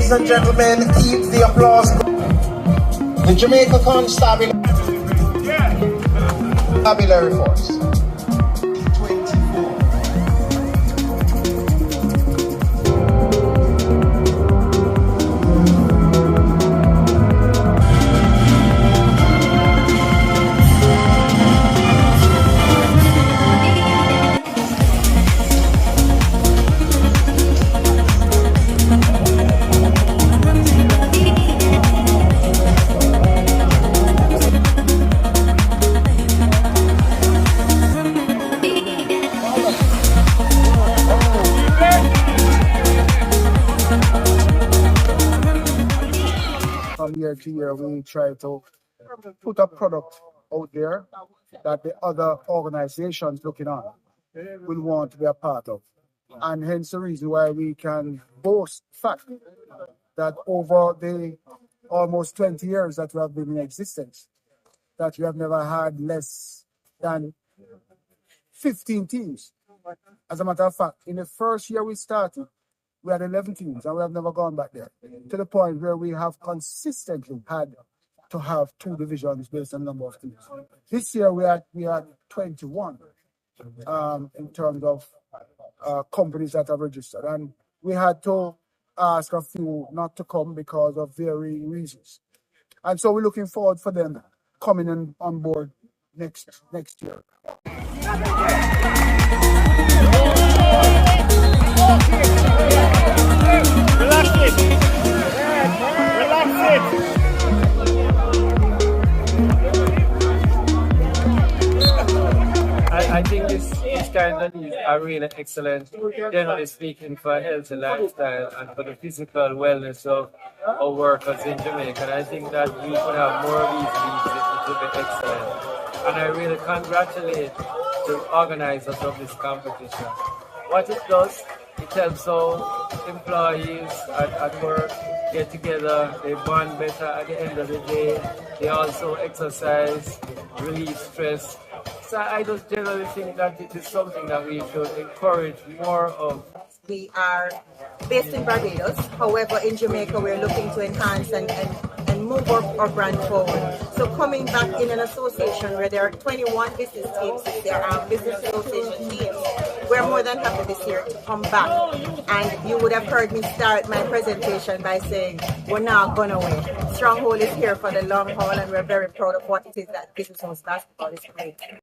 Ladies and gentlemen, keep the applause going. The Jamaica Constabulary Force. 24. From year to year, we try to put a product out there that the other organizations looking on will want to be a part of. And hence the reason why we can boast fact that over the almost 20 years that we have been in existence, that we have never had less than 15 teams. As a matter of fact, in the first year we started, we had 11 teams and we have never gone back there, to the point where we have consistently had to have 2 divisions based on the number of teams. This year we had 21 in terms of companies that have registered, and we had to ask a few not to come because of varying reasons. And so we're looking forward for them coming on board next year. Relax it. Relax it. I think this kind of news are really excellent, generally speaking, for a healthy lifestyle and for the physical wellness of our workers in Jamaica. And I think that we could have more of these leagues. It would be excellent. And I really congratulate the organizers of this competition. What it does, it helps our employees at work get together, they bond better at the end of the day. They also exercise, relieve stress. So I just generally think that it is something that we should encourage more of. We are based in Barbados. However, in Jamaica, we're looking to enhance and move our brand forward. So coming back in an association where there are 21 business teams, there are business association teams, we're more than happy this year to come back. And you would have heard me start my presentation by saying, we're not going away. Stronghold is here for the long haul, and we're very proud of what it is that Business House Basketball is creating.